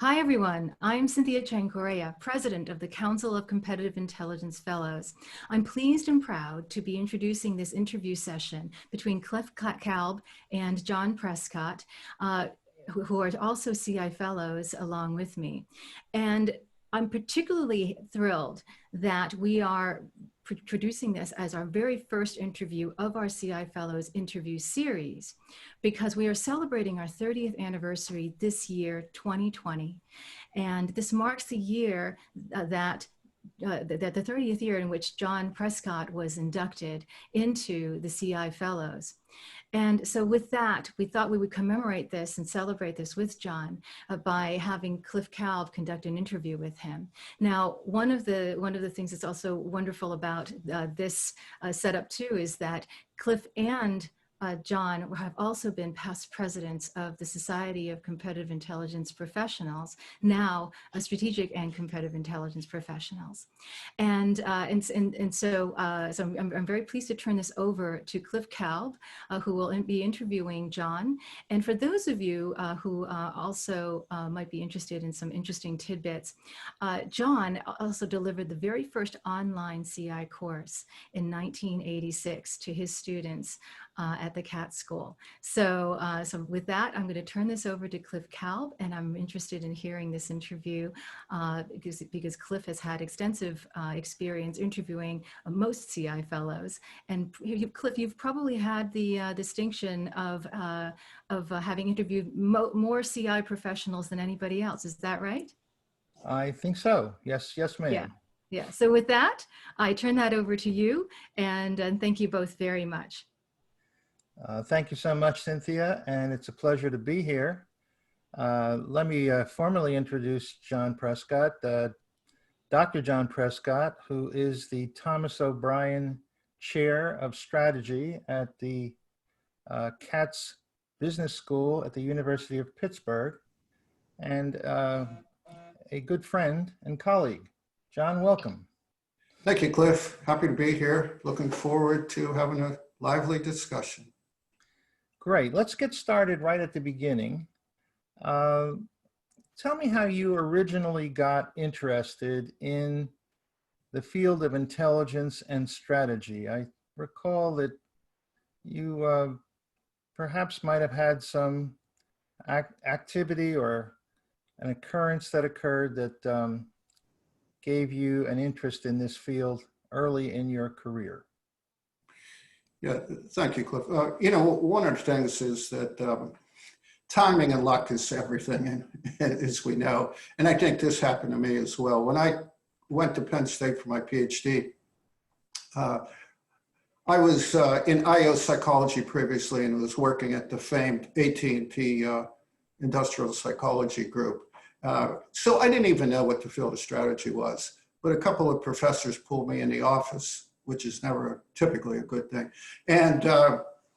Hi, everyone. I'm Cynthia Chang-Correa, President of the Council of Competitive Intelligence Fellows. I'm pleased and proud to be introducing this interview session between Kalb and John Prescott, who are also CI Fellows along with me. And I'm particularly thrilled that we are producing this as our very first interview of our CI Fellows interview series, because we are celebrating our 30th anniversary this year, 2020. And this marks the year that the 30th year in which John Prescott was inducted into the CI Fellows. And so with that, we thought we would commemorate this and celebrate this with John by having Cliff Kalb conduct an interview with him. Now, one of the things that's also wonderful about this setup too is that Cliff and John have also been past presidents of the Society of Competitive Intelligence Professionals, now Strategic and Competitive Intelligence Professionals. And so I'm very pleased to turn this over to Cliff Kalb, who will be interviewing John. And for those of you who also might be interested in some interesting tidbits, John also delivered the very first online CI course in 1986 to his students at the Katz School. So with that, I'm going to turn this over to Cliff Kalb, and I'm interested in hearing this interview because Cliff has had extensive experience interviewing most CI Fellows. And Cliff, you've probably had the distinction of having interviewed more CI professionals than anybody else. Is that right? I think so. Yes, ma'am. Yeah. So with that, I turn that over to you, and thank you both very much. Thank you so much, Cynthia, and it's a pleasure to be here. Let me formally introduce John Prescott, Dr. John Prescott, who is the Thomas O'Brien Chair of Strategy at the Katz Business School at the University of Pittsburgh, and a good friend and colleague. John, welcome. Thank you, Cliff. Happy to be here. Looking forward to having a lively discussion. Great. Let's get started right at the beginning. Tell me how you originally got interested in the field of intelligence and strategy. I recall that you perhaps might have had some activity or an occurrence that occurred that gave you an interest in this field early in your career. Yeah, thank you, Cliff. One of the things is that timing and luck is everything, as we know. And I think this happened to me as well. When I went to Penn State for my PhD, I was in IO psychology previously and was working at the famed AT&T industrial psychology group. So I didn't even know what the field of strategy was, but a couple of professors pulled me in the office, which is never typically a good thing, and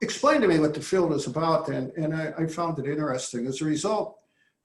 explained to me what the field is about, and I found it interesting. As a result,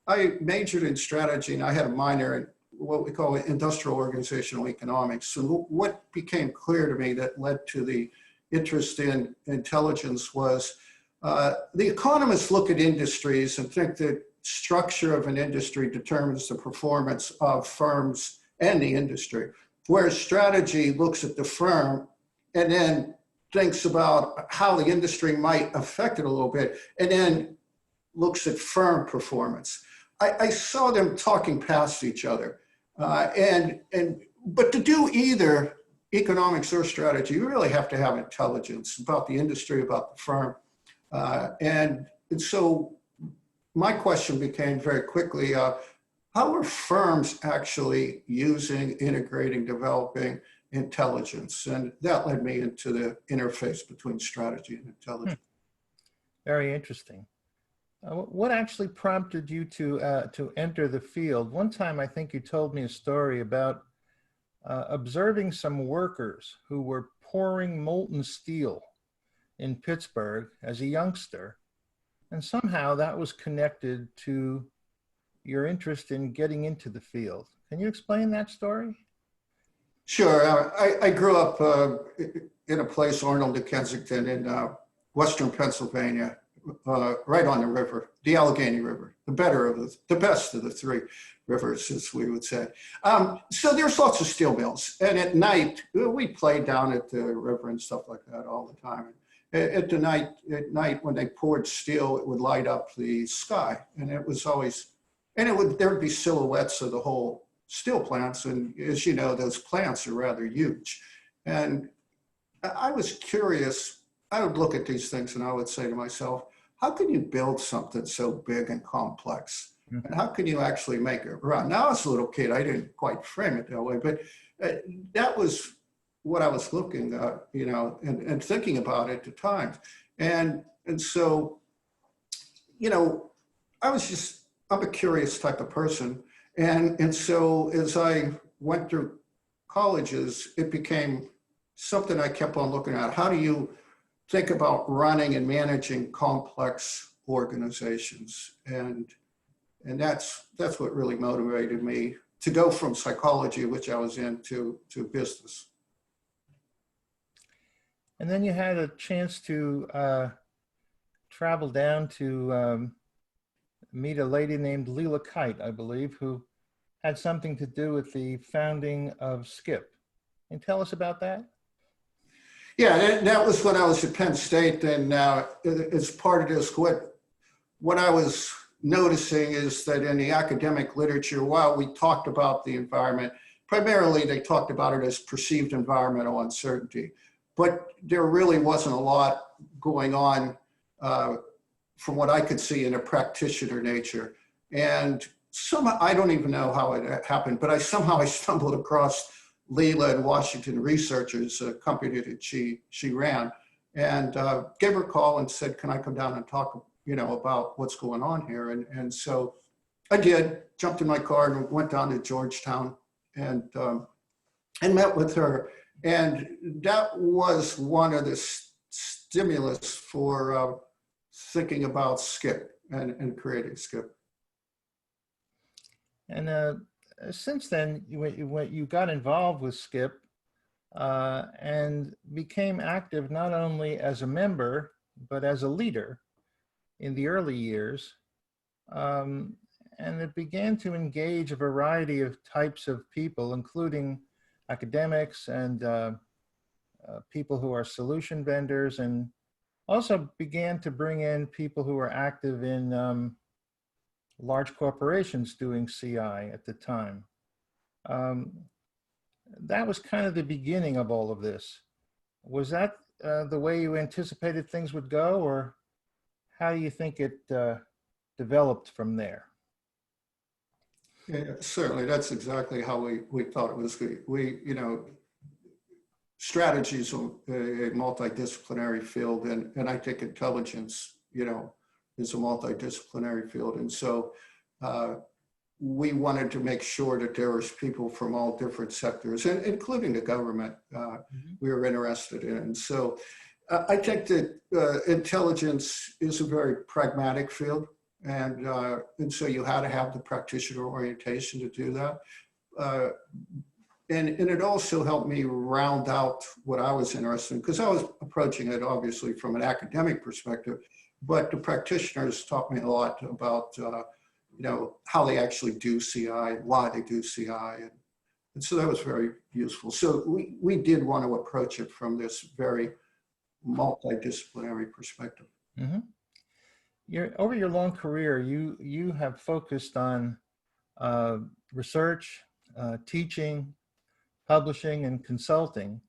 I majored in strategy, and I had a minor in what we call industrial organizational economics. So what became clear to me that led to the interest in intelligence was the economists look at industries and think that structure of an industry determines the performance of firms and the industry, whereas strategy looks at the firm and then thinks about how the industry might affect it a little bit, and then looks at firm performance. I saw them talking past each other, but to do either economics or strategy, you really have to have intelligence about the industry, about the firm, and so my question became very quickly, how are firms actually using, integrating, developing intelligence? And that led me into the interface between strategy and intelligence. Very interesting. What actually prompted you to enter the field? One time, I think you told me a story about observing some workers who were pouring molten steel in Pittsburgh as a youngster, and somehow that was connected to your interest in getting into the field. Can you explain that story? Sure. I grew up in a place, Arnold, Kensington, in Western Pennsylvania, right on the river, the Allegheny River, the best of the three rivers, as we would say. So there's lots of steel mills. And at night, we played down at the river and stuff like that all the time. At night when they poured steel, it would light up the sky. And it was always, and there would be silhouettes of the whole steel plants. And as you know, those plants are rather huge. And I was curious. I would look at these things and I would say to myself, how can you build something so big and complex? And how can you actually make it run? Now, as a little kid, I didn't quite frame it that way, but that was what I was looking at, you know, and thinking about at the time. And so, you know, I'm a curious type of person. And so as I went through colleges, it became something I kept on looking at. How do you think about running and managing complex organizations? And that's what really motivated me to go from psychology, which I was in, to business. And then you had a chance to travel down to meet a lady named Leela Kite, I believe, who had something to do with the founding of SCIP. Can you tell us about that? Yeah, that was when I was at Penn State, and as part of this, what I was noticing is that in the academic literature, while we talked about the environment, primarily they talked about it as perceived environmental uncertainty, but there really wasn't a lot going on from what I could see in a practitioner nature. And I don't even know how it happened, but I stumbled across Leela and Washington researchers, a company that she ran, and gave her a call and said, can I come down and talk, you know, about what's going on here? And so I did, jumped in my car and went down to Georgetown and met with her. And that was one of the stimulus for thinking about SCIP and creating SCIP. And since then, you got involved with SCIP and became active not only as a member, but as a leader in the early years. And it began to engage a variety of types of people, including academics and people who are solution vendors, and also began to bring in people who were active in large corporations doing CI at the time. That was kind of the beginning of all of this. Was that the way you anticipated things would go, or how do you think it developed from there? Yeah, certainly, that's exactly how we thought it was. We you know, strategy is a multidisciplinary field, and I think intelligence, you know, is a multidisciplinary field. And so we wanted to make sure that there was people from all different sectors, and including the government, we were interested in. And so I think that intelligence is a very pragmatic field. And so you had to have the practitioner orientation to do that. And it also helped me round out what I was interested in, because I was approaching it obviously from an academic perspective, but the practitioners taught me a lot about, you know, how they actually do CI, why they do CI. And so that was very useful. So we did want to approach it from this very multidisciplinary perspective. Mm-hmm. Over your long career, you have focused on research, teaching, publishing, and consulting.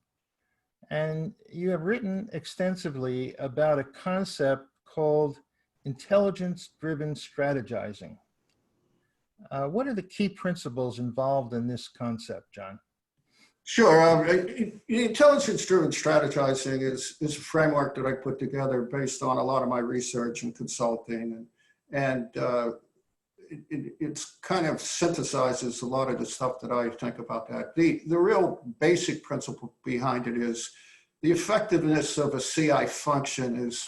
And you have written extensively about a concept called intelligence-driven strategizing. What are the key principles involved in this concept, John? Sure. Intelligence-driven strategizing is a framework that I put together based on a lot of my research and consulting, and it's kind of synthesizes a lot of the stuff that I think about that. The real basic principle behind it is the effectiveness of a CI function is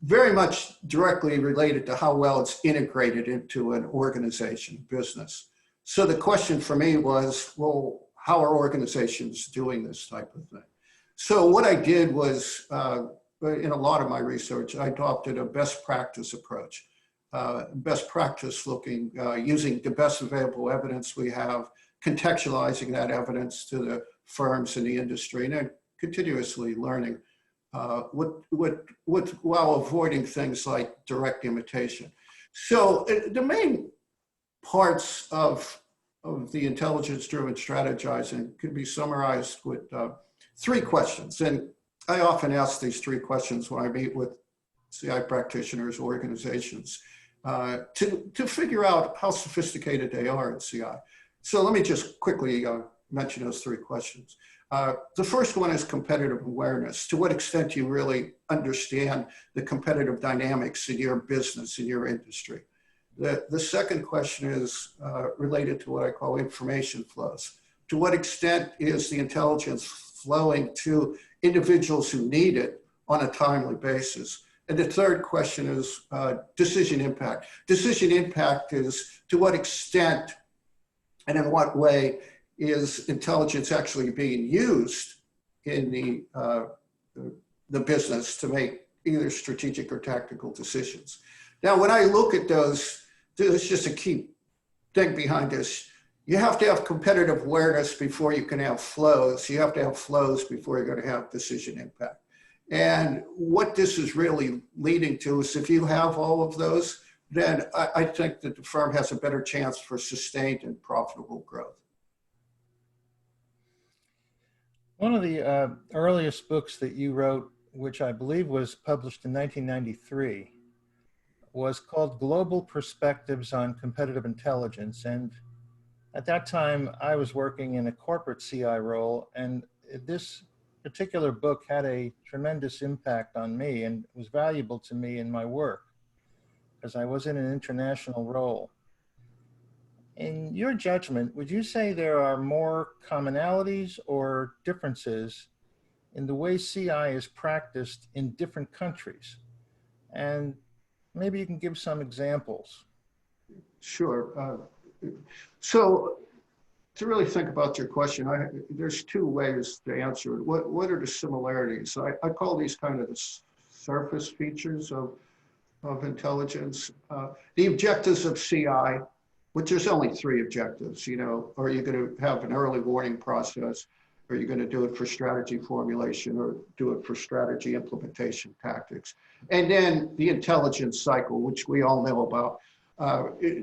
very much directly related to how well it's integrated into an organization, business. So the question for me was, well, how are organizations doing this type of thing? So what I did was in a lot of my research, I adopted a best practice approach. Best practice looking, using the best available evidence we have, contextualizing that evidence to the firms in the industry, and then continuously learning while avoiding things like direct imitation. So the main parts of the intelligence-driven strategizing can be summarized with 3 questions. And I often ask these 3 questions when I meet with CI practitioners, organizations, to figure out how sophisticated they are in CI. So let me just quickly mention those 3 questions. The first one is competitive awareness. To what extent do you really understand the competitive dynamics in your business, in your industry? The second question is related to what I call information flows. To what extent is the intelligence flowing to individuals who need it on a timely basis? And the third question is decision impact. Decision impact is to what extent and in what way is intelligence actually being used in the business to make either strategic or tactical decisions. Now, when I look at those, there's just a key thing behind this. You have to have competitive awareness before you can have flows. You have to have flows before you're going to have decision impact. And what this is really leading to is if you have all of those, then I think that the firm has a better chance for sustained and profitable growth. One of the earliest books that you wrote, which I believe was published in 1993, was called Global Perspectives on Competitive Intelligence. And at that time, I was working in a corporate CI role, and this particular book had a tremendous impact on me and was valuable to me in my work, as I was in an international role. In your judgment, would you say there are more commonalities or differences in the way CI is practiced in different countries? And maybe you can give some examples. Sure. So to really think about your question, there's 2 ways to answer it. What are the similarities? I call these kind of the surface features of intelligence. The objectives of CI, which there's only 3 objectives, you know, are you going to have an early warning process? Are you going to do it for strategy formulation or do it for strategy implementation tactics? And then the intelligence cycle, which we all know about.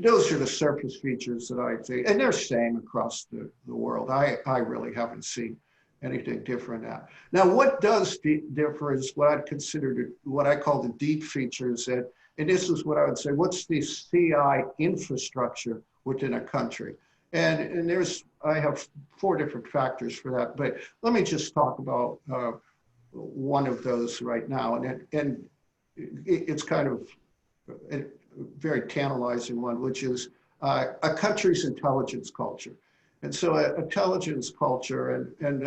Those are the surface features that I see, and they're same across the world. I really haven't seen anything different now. Now, what does differ is what I'd consider what I call the deep features, and this is what I would say, what's the CI infrastructure within a country? And I have 4 different factors for that, but let me just talk about one of those right now, and it's kind of a very tantalizing one, which is a country's intelligence culture. And so intelligence culture, and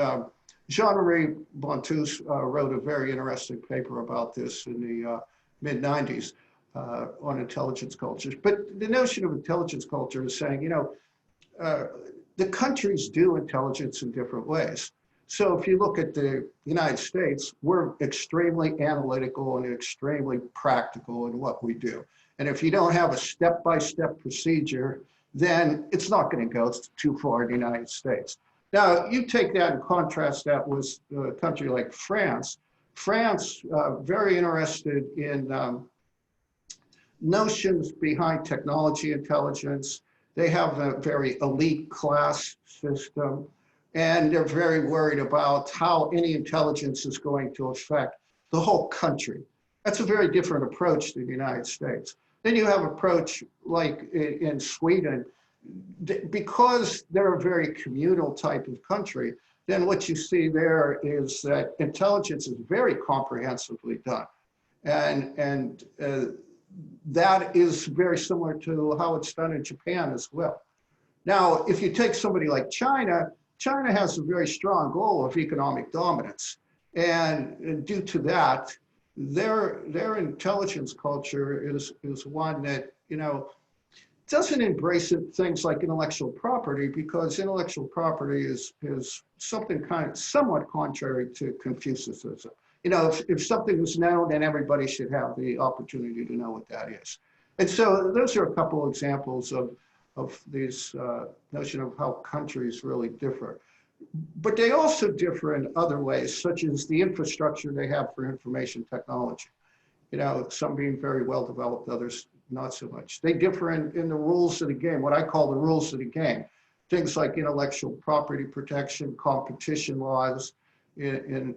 Jean-Marie Bontus wrote a very interesting paper about this in the mid-90s on intelligence cultures. But the notion of intelligence culture is saying, you know, the countries do intelligence in different ways. So if you look at the United States, we're extremely analytical and extremely practical in what we do. And if you don't have a step-by-step procedure, then it's not going to go too far in the United States. Now, you take that and contrast that with a country like France. France, very interested in notions behind technology intelligence. They have a very elite class system, and they're very worried about how any intelligence is going to affect the whole country. That's a very different approach to the United States. Then you have approach like in Sweden, because they're a very communal type of country, then what you see there is that intelligence is very comprehensively done. And that is very similar to how it's done in Japan as well. Now, if you take somebody like China, China has a very strong goal of economic dominance. And due to that, their intelligence culture is one that, you know, doesn't embrace things like intellectual property, because intellectual property is something somewhat contrary to Confucianism. if something was known, then everybody should have the opportunity to know what that is. And so those are a couple of examples of this notion of how countries really differ. But they also differ in other ways, such as the infrastructure they have for information technology. Some being very well developed, others not so much. They differ in the rules of the game, what I call the rules of the game. Things like intellectual property protection, competition laws, in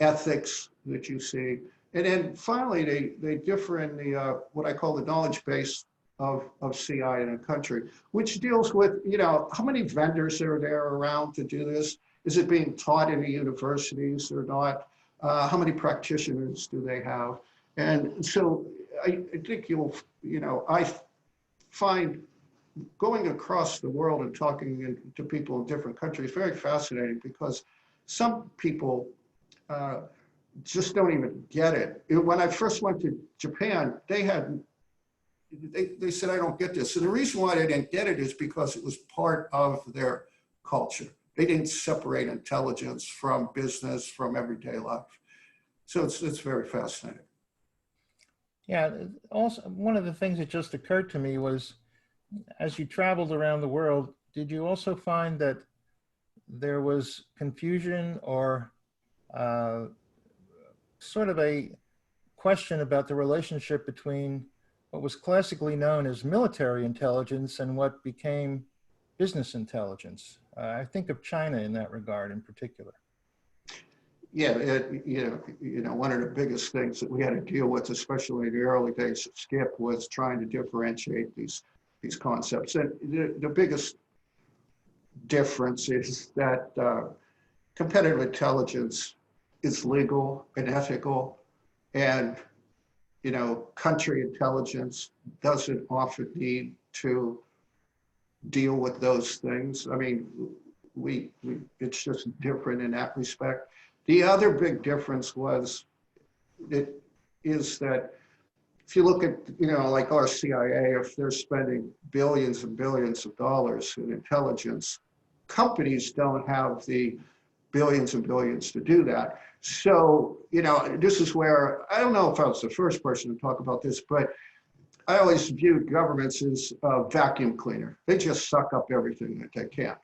ethics that you see. And then finally, they differ in the what I call the knowledge base of CI in a country, which deals with, how many vendors are there around to do this? Is it being taught in the universities or not? How many practitioners do they have? And so I think I find going across the world and talking to people in different countries very fascinating, because some people just don't even get it. When I first went to Japan, they said, I don't get this. And the reason why they didn't get it is because it was part of their culture. They didn't separate intelligence from business, from everyday life. So it's very fascinating. Yeah, also one of the things that just occurred to me was, as you traveled around the world, did you also find that there was confusion or sort of a question about the relationship between what was classically known as military intelligence and what became business intelligence? I think of China in that regard in particular. Yeah, one of the biggest things that we had to deal with, especially in the early days of SCIP, was trying to differentiate these concepts. And the biggest difference is that competitive intelligence is legal and ethical, and country intelligence doesn't often need to deal with those things. I mean, it's just different in that respect. The other big difference is that if you look at, like our CIA, if they're spending billions and billions of dollars in intelligence, companies don't have the billions and billions to do that. So, this is where, I don't know if I was the first person to talk about this, but I always viewed governments as a vacuum cleaner. They just suck up everything that they can.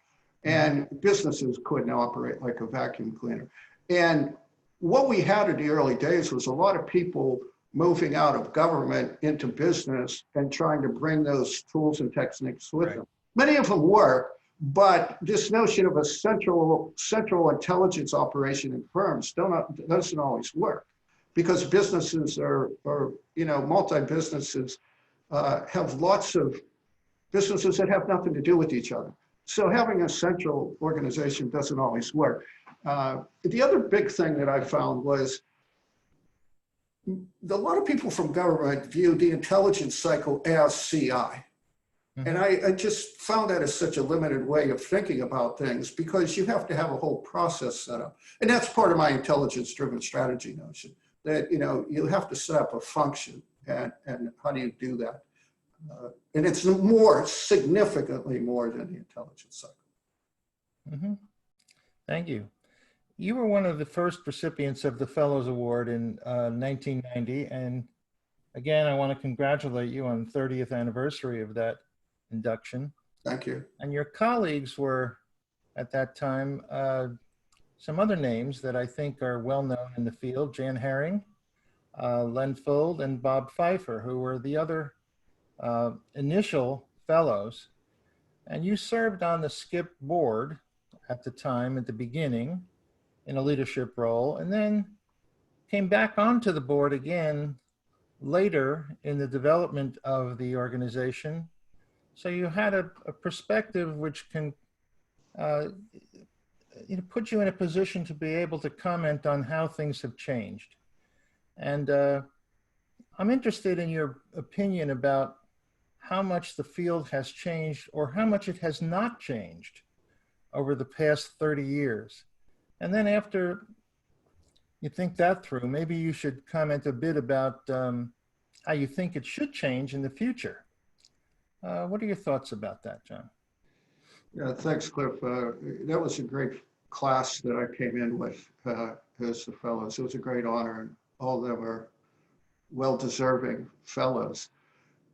And businesses couldn't operate like a vacuum cleaner. And what we had in the early days was a lot of people moving out of government into business and trying to bring those tools and techniques with them. Many of them work, but this notion of a central intelligence operation in firms doesn't always work, because businesses are multi-businesses have lots of businesses that have nothing to do with each other. So having a central organization doesn't always work. The other big thing that I found was a lot of people from government view the intelligence cycle as CI. And I just found that as such a limited way of thinking about things, because you have to have a whole process set up. And that's part of my intelligence-driven strategy notion, that you have to set up a function, and how do you do that? And it's significantly more than the intelligence cycle. Thank you. You were one of the first recipients of the Fellows Award in 1990. And again, I want to congratulate you on the 30th anniversary of that induction. Thank you. And your colleagues were, at that time, some other names that I think are well known in the field: Jan Herring, Len Fold, and Bob Pfeiffer, who were the other initial fellows. And you served on the SCIP board at the time, at the beginning, in a leadership role, and then came back onto the board again later in the development of the organization. So you had a perspective which can put you in a position to be able to comment on how things have changed. And I'm interested in your opinion about how much the field has changed, or how much it has not changed over the past 30 years. And then after you think that through, maybe you should comment a bit about how you think it should change in the future. What are your thoughts about that, John? Yeah, thanks, Cliff. That was a great class that I came in with as the fellows. It was a great honor, and all of them are well-deserving fellows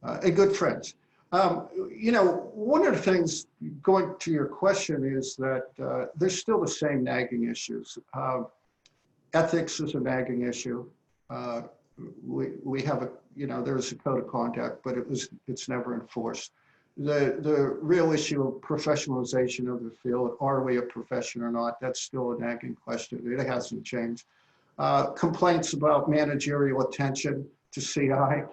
and good friends. One of the things, going to your question, is that there's still the same nagging issues. Ethics is a nagging issue. We have there's a code of conduct, but it's never enforced. The real issue of professionalization of the field, are we a profession or not? That's still a nagging question. It hasn't changed. Complaints about managerial attention to CI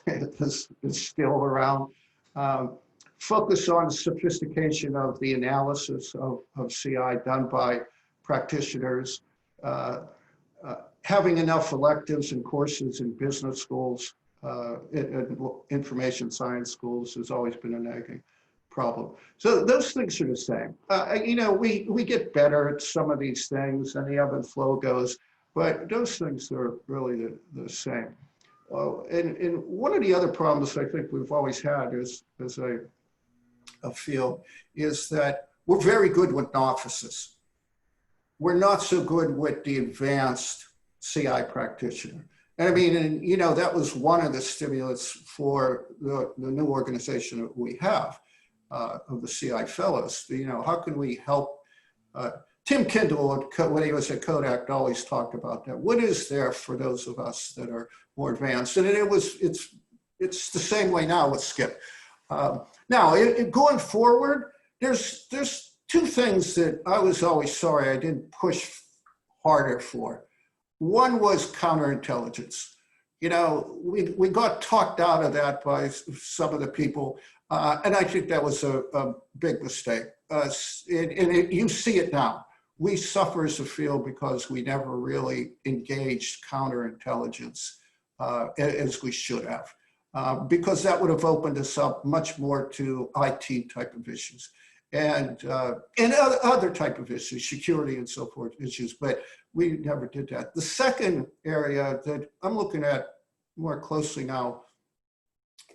is still around. Focus on sophistication of the analysis of CI done by practitioners. Having enough electives and courses in business schools, information science schools has always been a nagging problem. So those things are the same. We get better at some of these things, and the ebb and flow goes, but those things are really the same. And one of the other problems I think we've always had as a field is that we're very good with novices. We're not so good with the advanced CI practitioner. And I mean, that was one of the stimulants for the new organization that we have of the CI fellows. How can we help? Tim Kindle, when he was at Kodak, always talked about that. What is there for those of us that are more advanced? And it's the same way now with Skip. Now, going forward, there's two things that I was always sorry I didn't push harder for. One was counterintelligence. We got talked out of that by some of the people, and I think that was a big mistake. You see it now. We suffer as a field because we never really engaged counterintelligence as we should have, because that would have opened us up much more to IT type of issues and other type of issues, security and so forth issues, but we never did that. The second area that I'm looking at more closely now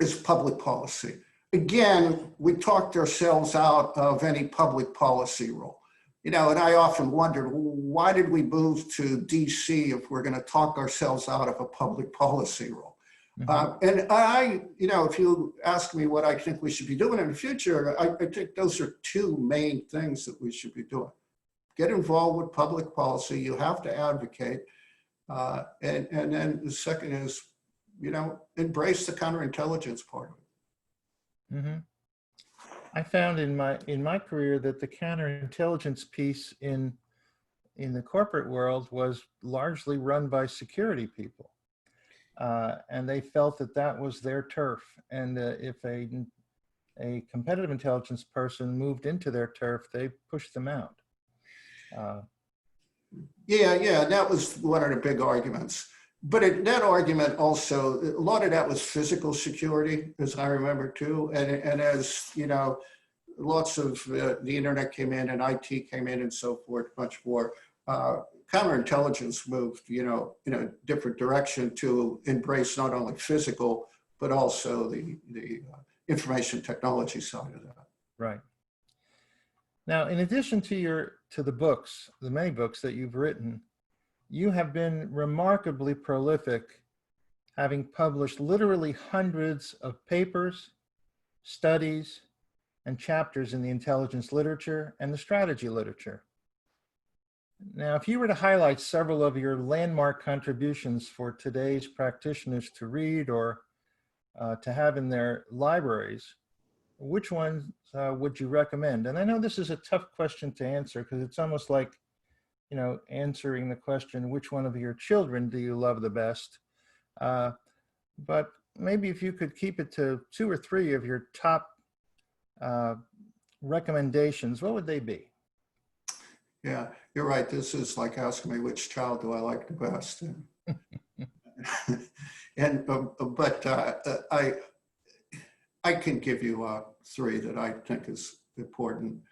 is public policy. Again, we talked ourselves out of any public policy role. And I often wondered, why did we move to DC if we're going to talk ourselves out of a public policy role? Mm-hmm. And I, if you ask me what I think we should be doing in the future, I think those are two main things that we should be doing. Get involved with public policy. You have to advocate. And then the second is, embrace the counterintelligence part of it. Mm-hmm. I found in my career that the counterintelligence piece in the corporate world was largely run by security people. And they felt that was their turf. And if a competitive intelligence person moved into their turf, they pushed them out. Yeah, that was one of the big arguments. But that argument also, a lot of that was physical security, as I remember too. And as lots of the internet came in and IT came in and so forth, much more. Counterintelligence moved, in a different direction to embrace not only physical, but also the information technology side of that. Right. Now, in addition to the books, the many books that you've written, you have been remarkably prolific, having published literally hundreds of papers, studies, and chapters in the intelligence literature and the strategy literature. Now, if you were to highlight several of your landmark contributions for today's practitioners to read or to have in their libraries, which ones would you recommend? And I know this is a tough question to answer because it's almost like, answering the question, which one of your children do you love the best? But maybe if you could keep it to 2 or 3 of your top recommendations, what would they be? Yeah, you're right. This is like asking me which child do I like the best. But I can give you 3 that I think is important.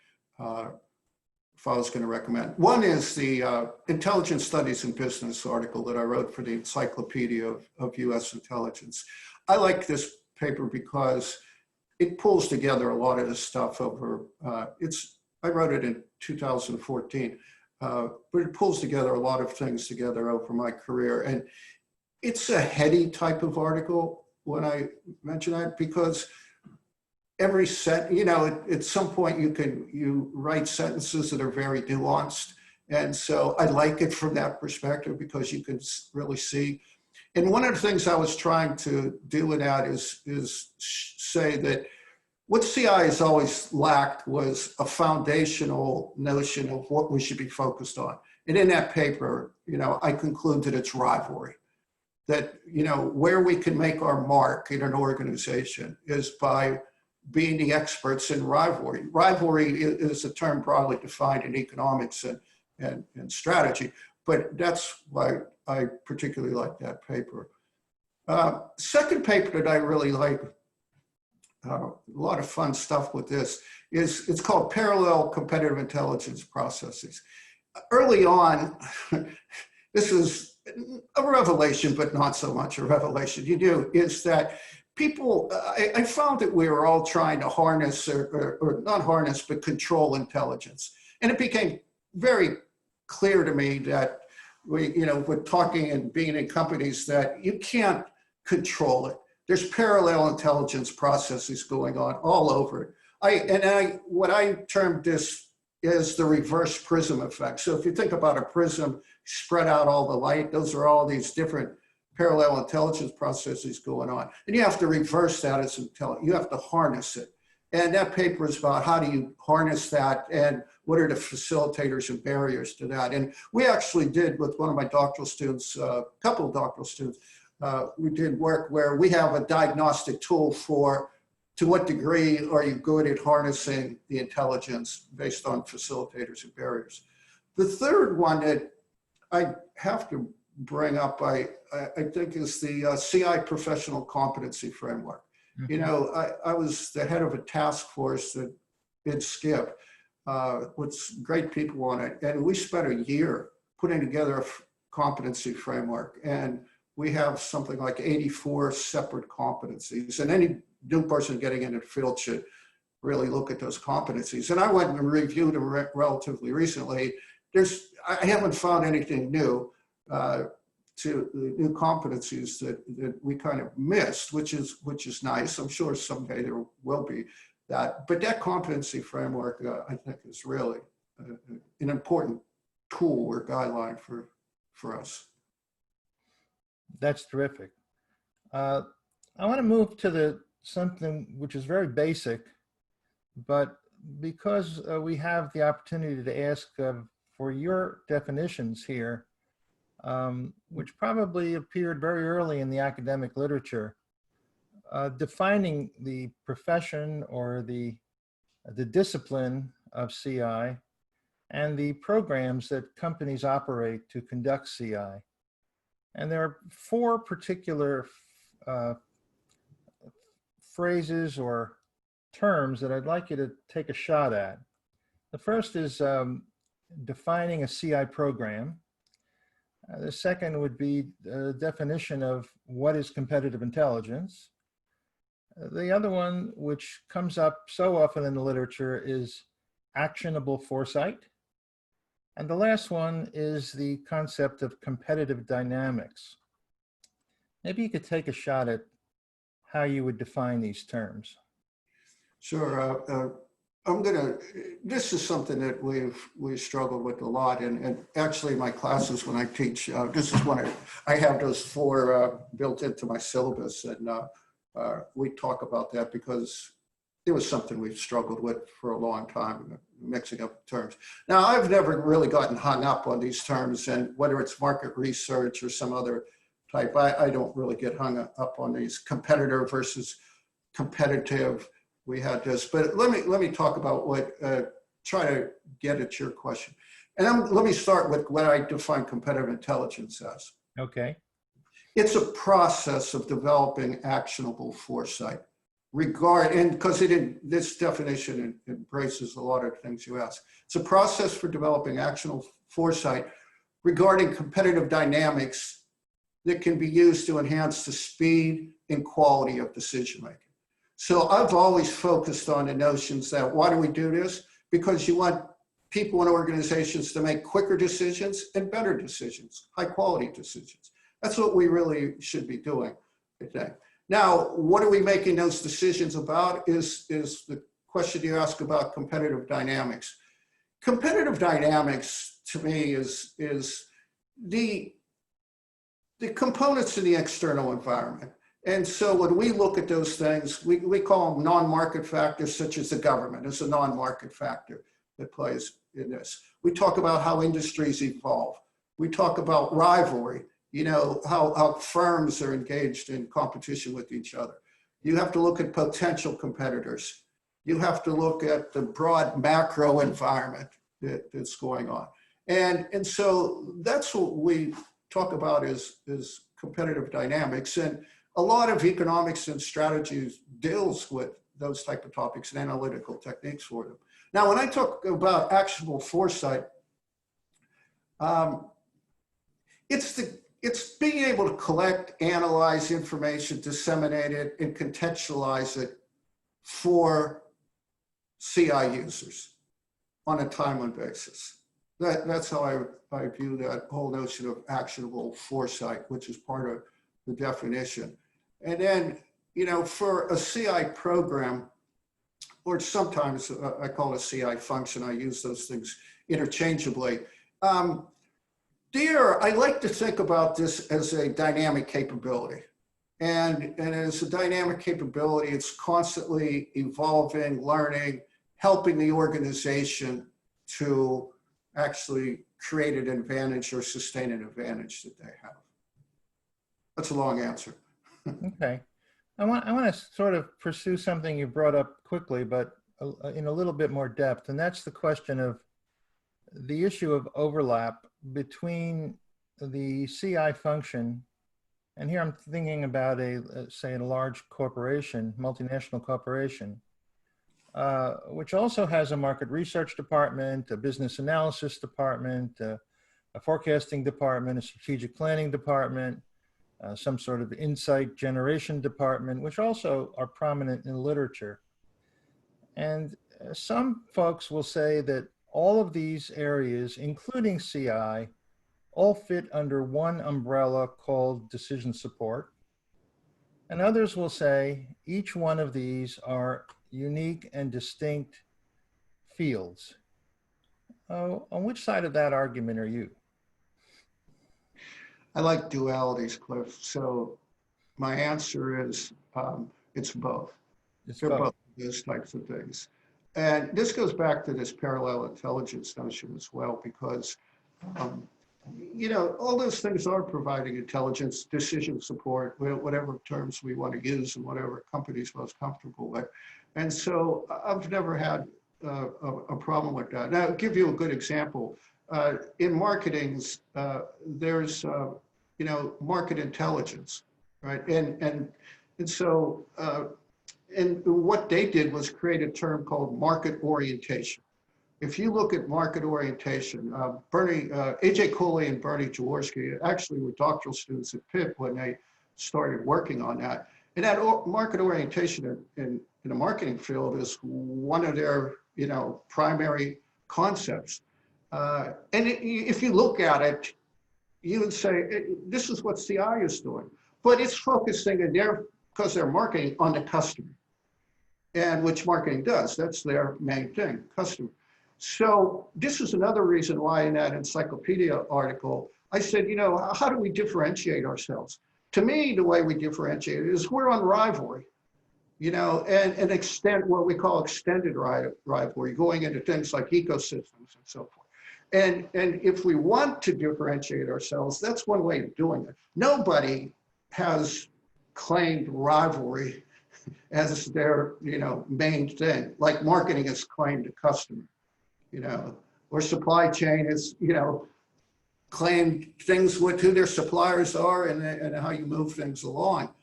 If I was going to recommend. One is the Intelligence Studies in Business article that I wrote for the Encyclopedia of U.S. Intelligence. I like this paper because it pulls together a lot of this stuff over, I wrote it in 2014. but it pulls together a lot of things together over my career. And it's a heady type of article when I mention that, because every at some point you write sentences that are very nuanced. And so I like it from that perspective, because you can really see. And one of the things I was trying to do with that is say that what CI has always lacked was a foundational notion of what we should be focused on. And in that paper, I conclude that it's rivalry. That, where we can make our mark in an organization is by being the experts in rivalry. Rivalry is a term broadly defined in economics and strategy, but that's why I particularly like that paper. Second paper that I really like, a lot of fun stuff with this, it's called Parallel Competitive Intelligence Processes. Early on, this is a revelation, but not so much a revelation. Is that people, I found that we were all trying to harness, or not harness, but control intelligence. And it became very clear to me that we're talking and being in companies that you can't control it. There's parallel intelligence processes going on all over it. What I termed this is the reverse prism effect. So if you think about a prism, spread out all the light, those are all these different parallel intelligence processes going on. And you have to reverse that as intelligence. You have to harness it. And that paper is about how do you harness that, and what are the facilitators and barriers to that. And we actually did, with one of my doctoral students, a couple of doctoral students, we did work where we have a diagnostic tool for to what degree are you good at harnessing the intelligence based on facilitators and barriers. The third one that I have to bring up, I think, is the CI Professional Competency Framework. Mm-hmm. I was the head of a task force that did SCIP with great people on it. And we spent a year putting together a competency framework. And we have something like 84 separate competencies. And any new person getting into the field should really look at those competencies. And I went and reviewed them relatively recently. I haven't found anything new to the new competencies that we kind of missed, which is nice. I'm sure someday there will be that. But that competency framework, I think, is really an important tool or guideline for us. That's terrific. I want to move to something which is very basic, but because we have the opportunity to ask for your definitions here, which probably appeared very early in the academic literature, defining the profession or the discipline of CI and the programs that companies operate to conduct CI. And there are four particular phrases or terms that I'd like you to take a shot at. The first is defining a CI program. The second would be a definition of what is competitive intelligence. The other one, which comes up so often in the literature, is actionable foresight. And the last one is the concept of competitive dynamics. Maybe you could take a shot at how you would define these terms. Sure. This is something that we've struggled with a lot. And actually in my classes when I teach, this is one I have those four built into my syllabus. And we talk about that because it was something we've struggled with for a long time, mixing up terms. Now, I've never really gotten hung up on these terms, and whether it's market research or some other type, I don't really get hung up on these competitor versus competitive. We had this, but let me talk about try to get at your question. And let me start with what I define competitive intelligence as. Okay. It's a process of developing actionable foresight. Because this definition embraces a lot of things you ask. It's a process for developing actionable foresight regarding competitive dynamics that can be used to enhance the speed and quality of decision making. So I've always focused on the notions that why do we do this? Because you want people and organizations to make quicker decisions and better decisions, high quality decisions. That's what we really should be doing, I think. Now, what are we making those decisions about is the question you ask about competitive dynamics. Competitive dynamics, to me, is the components in the external environment. And so when we look at those things, we call them non-market factors, such as the government is a non-market factor that plays in this. We talk about how industries evolve. We talk about rivalry, you know, how firms are engaged in competition with each other. You have to look at potential competitors. You have to look at the broad macro environment that's going on. And so that's what we talk about is competitive dynamics. And a lot of economics and strategies deals with those type of topics and analytical techniques for them. Now, when I talk about actionable foresight, it's being able to collect, analyze information, disseminate it, and contextualize it for CI users on a timely basis. That's how I view that whole notion of actionable foresight, which is part of the definition. And then, you know, for a CI program, or sometimes I call it a CI function, I use those things interchangeably. There, I like to think about this as a dynamic capability. And as a dynamic capability, it's constantly evolving, learning, helping the organization to actually create an advantage or sustain an advantage that they have. That's a long answer. Okay. I want to sort of pursue something you brought up quickly, but in a little bit more depth, and that's the question of the issue of overlap between the CI function, and here I'm thinking about say a large corporation, multinational corporation, which also has a market research department, a business analysis department, a forecasting department, a strategic planning department, some sort of insight generation department, which also are prominent in literature. And some folks will say that all of these areas, including CI, all fit under one umbrella called decision support. And others will say each one of these are unique and distinct fields. On which side of that argument are you? I like dualities, Cliff. So my answer is it's both. They're both those types of things. And this goes back to this parallel intelligence notion as well, because you know, all those things are providing intelligence, decision support, whatever terms we want to use and whatever company's most comfortable with. And so I've never had a problem with that. Now, I'll give you a good example. In marketing, there's you know, market intelligence, right? And so and what they did was create a term called market orientation. If you look at market orientation, AJ Cooley and Bernie Jaworski actually were doctoral students at Pitt when they started working on that. And that market orientation in the marketing field is one of their, you know, primary concepts. And if you look at it, you would say, this is what CI is doing, but it's focusing in there because they're marketing on the customer, and which marketing does. That's their main thing, customer. So this is another reason why in that encyclopedia article, I said, you know, how do we differentiate ourselves? To me, the way we differentiate is we're on rivalry, you know, and extend what we call extended rivalry, going into things like ecosystems and so forth. And if we want to differentiate ourselves, that's one way of doing it. Nobody has claimed rivalry as their, you know, main thing, like marketing has claimed a customer, you know, or supply chain is, you know, claimed things with who their suppliers are and how you move things along,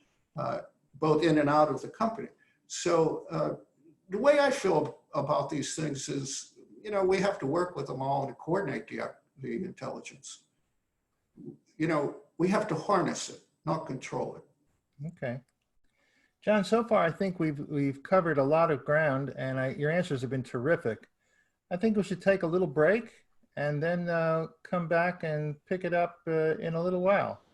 both in and out of the company. So the way I feel about these things is, you know, we have to work with them all to coordinate the intelligence. You know, we have to harness it, not control it. Okay. John, so far I think we've covered a lot of ground, and your answers have been terrific. I think we should take a little break and then come back and pick it up in a little while.